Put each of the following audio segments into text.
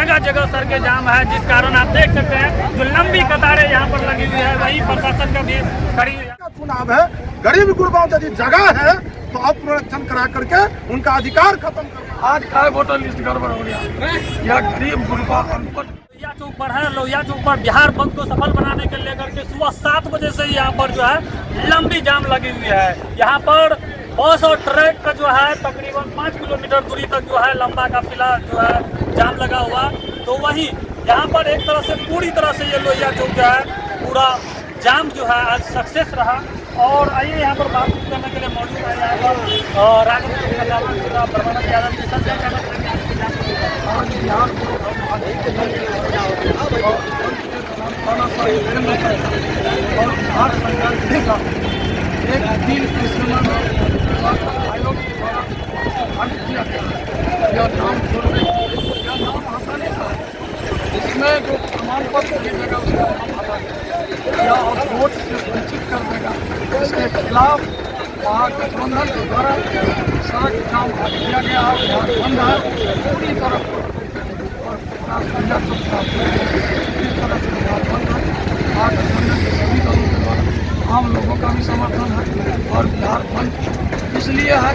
जगह जगह सड़कें जाम है, जिस कारण आप देख सकते हैं जो लंबी कतारें यहाँ पर लगी हुई है, वही प्रशासन का भी खड़ी चुनाव है। गरीब गुरबाओं यदि जगह है तो अब पुनरीक्षण करा करके उनका अधिकार खत्म कर। आज का वोटर लिस्ट गड़बड़ हो गया। यह गरीब गुरबा अनपढ़ लोहिया चौक पर है। लोहिया चौक पर बिहार बंद को सफल बनाने के लेकर के सुबह 7 बजे से यहाँ पर जो है लंबी जाम लगी हुई है। यहाँ पर बस और ट्रक का जो है तकरीबन 5 किलोमीटर दूरी तक जो है लंबा काफिला जो है जाम लगा हुआ। तो वही यहाँ पर एक तरह से पूरी तरह से ये लोहिया चौक जो है पूरा जाम जो है आज सक्सेस रहा। और आइए यहाँ पर बातचीत करने के लिए मौजूद है यहाँ पर राजनीतिक प्रबंधक यादव के साथ आज बिहार को और बिहार सरकार देगा एक दिन के समय में आयोग द्वारा आगे किया गया। यह नाम यह नाम आता नहीं था, इसमें जो प्रमाण पत्र देगा उसका नाम आता है या और वोट से वंचित कर देगा। इसके खिलाफ वहाँ गठबंधन के द्वारा सड़क जाम किया गया है, बंद है पूरी तरफ और इस तरह से बंद है। वहाँ गठबंधन के सभी दलों के द्वारा आम लोगों का भी समर्थन है और बिहार बंद इसलिए है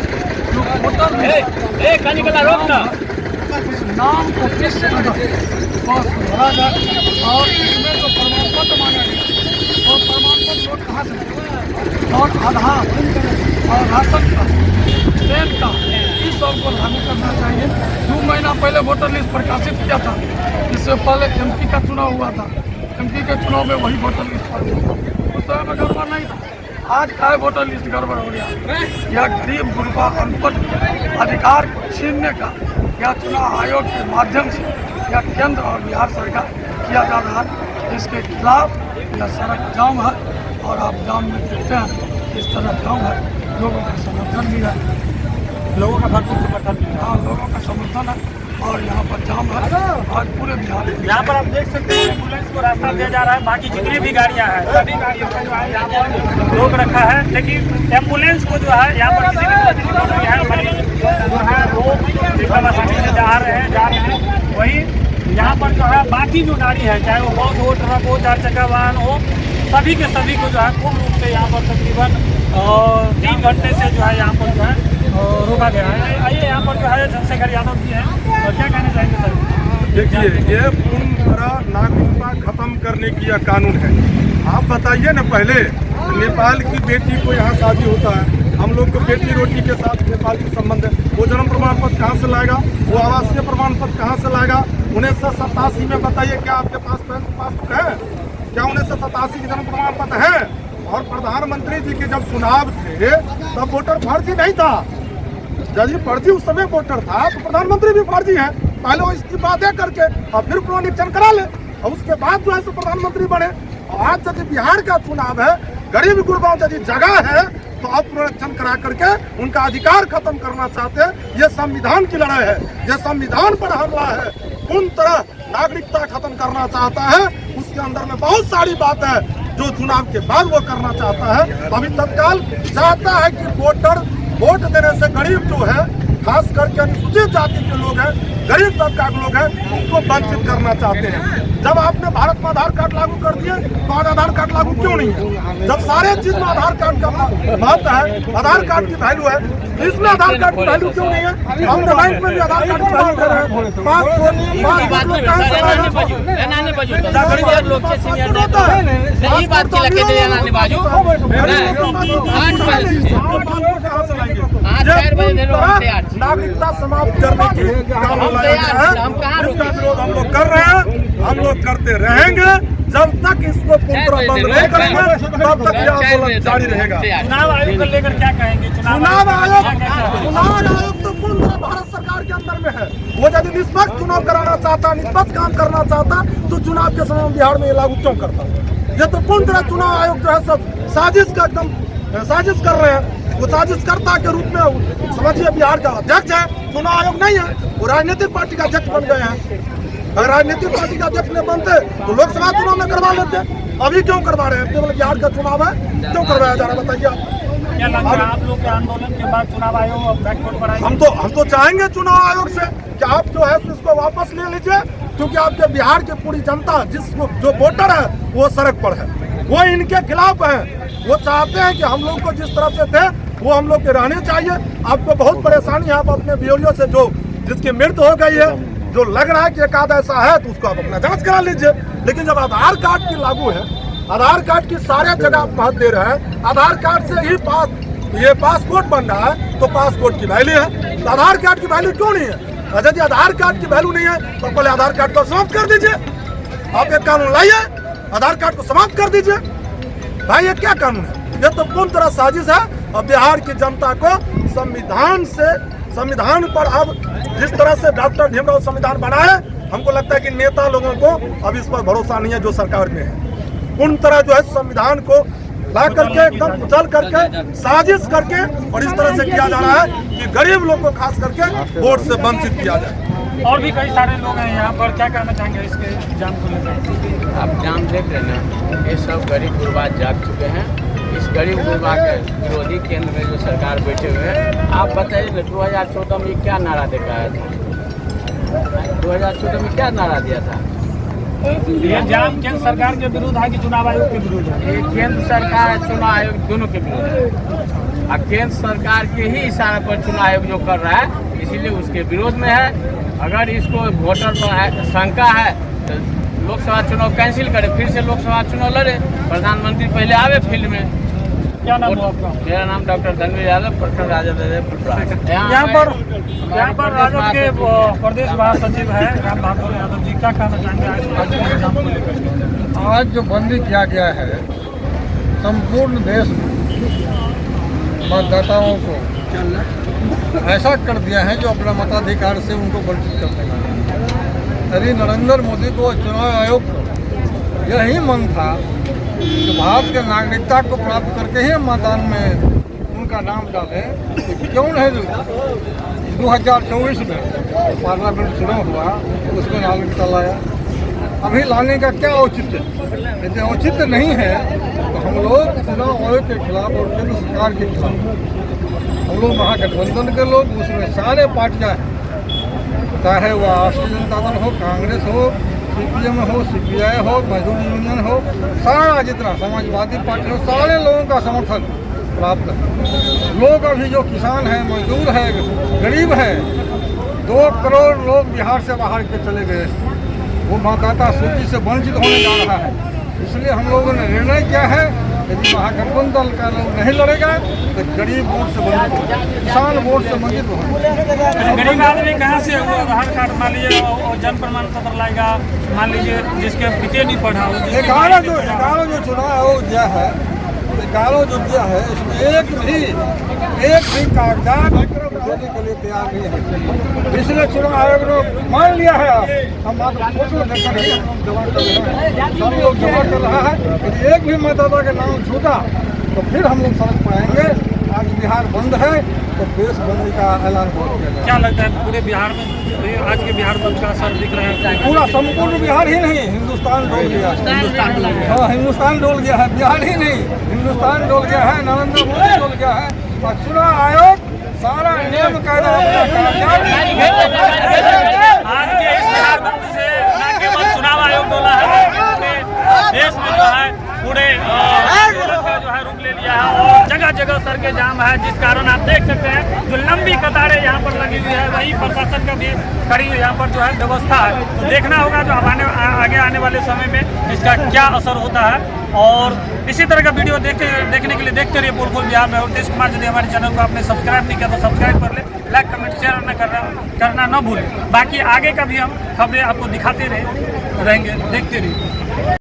जो वोटर उस नाम को किस बस भरा जाए और इसमें जो प्रमाण पत्र मांगा गया वो प्रमाण पत्र लोग कहाँ से और आधार और राशन का पेन का इस सब को लागू करना चाहिए। 2 महीना पहले वोटर लिस्ट प्रकाशित किया था। इससे पहले एमपी का चुनाव हुआ था। एमपी के चुनाव में वही वोटर लिस्ट पर उस समय में गड़बड़ नहीं था। आज का वोटर लिस्ट गड़बड़ हो गया। यह गरीब गुरबा अनपढ़ अधिकार को छीनने का यह चुनाव आयोग के माध्यम से यह केंद्र और बिहार सरकार किया जा रहा है। इसके खिलाफ यह सड़क जाम है और आप जाम में देखते हैं इस तरह जाम है। लोगों का समर्थन भी है, लोगों का भरपूर समर्थन भी है। हाँ लोगों का समर्थन है और यहाँ पर जाम है आज पूरे बिहार में। यहाँ पर आप देख सकते हैं एम्बुलेंस को रास्ता दिया जा रहा है। बाकी जितनी भी गाड़ियाँ हैं सभी गाड़ियों का जो है यहाँ पर रोक रखा है, लेकिन एम्बुलेंस को जो है यहाँ पर किसी भी तरह की है जो है रोक एकदम आसानी से जा रहे हैं। वही यहाँ पर जो है बाकी जो गाड़ी है चाहे वो बस हो, ट्रक हो, 4 चक्का वाहन हो, सभी के सभी को जो है पूर्ण रूप से यहाँ पर तकरीबन 3 घंटे से जो है यहाँ पर जो है रोका गया है। आइए यहाँ पर जो है चंद्रशेखर यादव जी हैं, और क्या कहना चाहेंगे सर? देखिए ये पूर्ण तरह नागरिकता खत्म करने की यह कानून है। आप बताइए न, पहले नेपाल की बेटी को यहाँ शादी होता है, हम लोग को बेटी रोटी के साथ नेपाल की संबंध है। वो जन्म प्रमाण पत्र कहाँ से लाएगा, वो आवासीय प्रमाण पत्र कहाँ से लाएगा? 1987 में बताइए क्या आपके पास पासबुक है? क्या 1987 के जन्म प्रमाण पत्र है? और प्रधानमंत्री जी के जब चुनाव थे तब वोटर फर्जी नहीं था। यदि फर्जी उस समय वोटर था तो प्रधानमंत्री भी फर्जी है। पहले वो इस्तीफा दे करके और फिर पुनरीक्षण करा ले और उसके बाद जो है सो प्रधानमंत्री बने। और आज यदि बिहार का चुनाव है, गरीब गुरबाओं यदि जगह है तो अब पुनरीक्षण करा करके उनका अधिकार खत्म करना चाहते हैं। ये संविधान की लड़ाई है, ये संविधान पर हमला है। पूर्ण तरह नागरिकता खत्म करना चाहता है। उसके अंदर में बहुत सारी बात है जो चुनाव के बाद वो करना चाहता है। अभी तत्काल चाहता है कि वोटर वोट देने से गरीब जो है, खास करके अनुसूचित जाति के लोग हैं, गरीब तबका के लोग हैं, उसको वंचित करना चाहते हैं। जब आपने भारत में आधार कार्ड लागू कर दिए तो आज आधार कार्ड लागू क्यों नहीं है? जब सारे चीज में आधार कार्ड का महत्व है, आधार कार्ड की वैल्यू है, इसमें आधार कार्ड की वैल्यू क्यों नहीं है? हम बैंक में भी आधार कार्ड की वैल्यू दे रहे हैं। पासपोर्ट नागरिकता समाप्त करने की काम इसका विरोध हम लोग कर रहे हैं, हम लोग करते रहेंगे जब तक इसको पूर्ण तरह बंद नहीं करेंगे तब तक यह आंदोलन जारी रहेगा। चुनाव आयोग को लेकर क्या कहेंगे? चुनाव आयोग तो पूर्ण तरह भारत सरकार के अंदर में है। वो यदि निष्पक्ष चुनाव कराना चाहता, निष्पक्ष काम करना चाहता तो चुनाव के समय बिहार में ये लागू क्यों करता? ये तो पूर्ण तरह चुनाव आयोग जो है सब साजिश का एकदम साजिश कर रहे हैं। वो साजिशकर्ता के रूप में समझिए बिहार का अध्यक्ष है, चुनाव आयोग नहीं है, वो राजनीतिक पार्टी का अध्यक्ष बन गए हैं। अगर राजनीतिक पार्टी का अध्यक्ष नहीं बनते तो लोकसभा चुनाव में करवा लेते। अभी क्यों करवा रहे हैं? केवल बिहार का चुनाव है, क्यों करवाया जा रहा है बताइए आप? क्या लगता है आप लोग के आंदोलन के बाद चुनाव आयोग बैकफुट पर आएगा? हम तो चाहेंगे चुनाव आयोग से कि आप जो है इसको वापस ले लीजिए, क्योंकि आपके बिहार की पूरी जनता जिसको जो वोटर है वो सड़क पर है, वो इनके खिलाफ है। वो चाहते हैं कि हम लोग को जिस तरह से थे वो हम लोग के रहने चाहिए। आपको बहुत परेशानी है, आप अपने बियोलियों से जो जिसकी मृत्यु हो गई है, जो लग रहा है कि एक आध ऐसा है तो उसको आप अपना जांच करा लीजिए। लेकिन जब आधार कार्ड की लागू है, आधार कार्ड की सारे जगह आप महत्व दे रहे हैं, आधार कार्ड से ही ये पासपोर्ट बन रहा है तो पासपोर्ट की वैल्यू है, तो आधार कार्ड की वैल्यू क्यों नहीं है? अच्छा जी, आधार कार्ड की वैल्यू नहीं है तो पहले आधार कार्ड को समाप्त कर दीजिए। आप एक कानून लाइए, आधार कार्ड को समाप्त कर दीजिए। भाई ये क्या कानून है? ये तो पूर्ण तरह साजिश है। और बिहार की जनता को संविधान पर अब जिस तरह से डॉक्टर भीमराव संविधान बनाए, हमको लगता है कि नेता लोगों को अब इस पर भरोसा नहीं है जो सरकार में है। पूर्ण तरह जो है संविधान को ला करके एकदम कुचल करके साजिश करके और इस तरह से किया जा रहा है कि गरीब लोग को खास करके वोट से वंचित किया जाए। और भी कई सारे लोग हैं यहाँ पर, क्या कहना चाहेंगे इसके जाम को लेकर? आप जाम देख रहे हैं, ये सब गरीब गुरबा जाग चुके हैं। इस गरीब गुरबा के विरोधी केंद्र में जो सरकार बैठे हुए हैं, आप बताइए 2014 में क्या नारा दिखाया था? 2014 में क्या नारा दिया था? ये जाम केंद्र सरकार के विरुद्ध है कि चुनाव आयोग के विरुद्ध है? ये केंद्र सरकार और चुनाव आयोग दोनों के विरुद्ध है। और केंद्र सरकार के ही इशारे पर चुनाव आयोग जो कर रहा है, इसीलिए उसके विरोध में है। अगर इसको वोटर पर शंका है तो लोकसभा चुनाव कैंसिल करे, फिर से लोकसभा चुनाव लड़े, प्रधानमंत्री पहले आवे फील्ड में। क्या नाम है आपका? मेरा नाम डॉक्टर धनवीर यादव, प्रखंड राजद यहाँ पर राजद के प्रदेश महासचिव है राम बहादुर यादव जी, क्या कहना चाहेंगे? आज जो बंदी किया गया है संपूर्ण देश में मतदाताओं को ऐसा कर दिया है जो अपना मताधिकार से उनको वंचित करने का। यदि नरेंद्र मोदी को चुनाव आयोग को यही मन था कि भारत के नागरिकता को प्राप्त करके ही मतदान में उनका नाम डाले, तो क्यों नहीं 2024 में पार्लियामेंट चुनाव हुआ उसमें नागरिकता लाया? अभी लाने का क्या औचित्य? यदि औचित्य नहीं है तो हम लोग चुनाव आयोग के खिलाफ और केंद्र सरकार के खिलाफ, हम लोग महागठबंधन के लोग, उसमें सारे पार्टियां हैं, चाहे वह राष्ट्रीय जनता दल हो, कांग्रेस हो, CPM हो, CPI हो, मजदूर यूनियन हो, सारा जितना समाजवादी पार्टी हो, सारे लोगों का समर्थन प्राप्त है। लोग अभी जो किसान है, मजदूर है, गरीब है, 2 करोड़ लोग बिहार से बाहर के चले गए, वो मतदाता सूची से वंचित होने जा रहा है। इसलिए हम लोगों ने निर्णय किया है यदि महागठबंधन का लोग नहीं लड़ेगा तो गरीब वोट से वंचित होगा, किसान वोट से वंचित होगा। गरीब आदमी कहाँ से वो आधार कार्ड मान लीजिए और जन्म प्रमाण पत्र लाएगा, मान लीजिए जिसके पिते नहीं पढ़ा हो, 11 जो चुनाव आयोग दिया है, 11 जो दिया है, इसमें एक भी कागजात देने के लिए तैयार नहीं है। इसलिए चुनाव आयोग ने मान लिया है, हम फोटो लेकर जमा कर रहे हैं, सब लोग जमा कर रहा है। यदि एक भी मतदाता का नाम छूटा तो फिर हम लोग सड़क पर आएंगे। आज बिहार बंद है तो देश बंदी का ऐलान कर दिया गया। क्या लगता है पूरे बिहार में आज के बिहार बंद का असर दिख रहा है? पूरा संपूर्ण बिहार ही नहीं, हिंदुस्तान डोल गया। हाँ, हिंदुस्तान डोल गया है, बिहार ही नहीं, हिंदुस्तान डोल गया है, नरेंद्र मोदी डोल गया है। और चुनाव आयोग सारा नियम कायदा आज के इस बिहार बंद से न केवल चुनाव आयोग डोला है, पूरे देश में जो है पूरे आंदोलन का जो है रूप ले लिया है और जगह जगह सड़कें जाम है, जिस कारण आप देख सकते हैं जो लंबी कतारें यहाँ पर लगी हुई है, वही प्रशासन का भी खड़ी यहाँ पर जो है व्यवस्था है। तो देखना होगा जो आगे आने वाले समय में इसका क्या असर होता है। और इसी तरह का वीडियो देखने के लिए देखते रहिए पोलखोल बिहार में। और देश कुमार, यदि हमारे चैनल को आपने सब्सक्राइब नहीं किया तो सब्सक्राइब कर ले, लाइक कमेंट शेयर करना न भूलें। बाकी आगे का भी हम खबरें आपको दिखाते रहेंगे, देखते रहिए।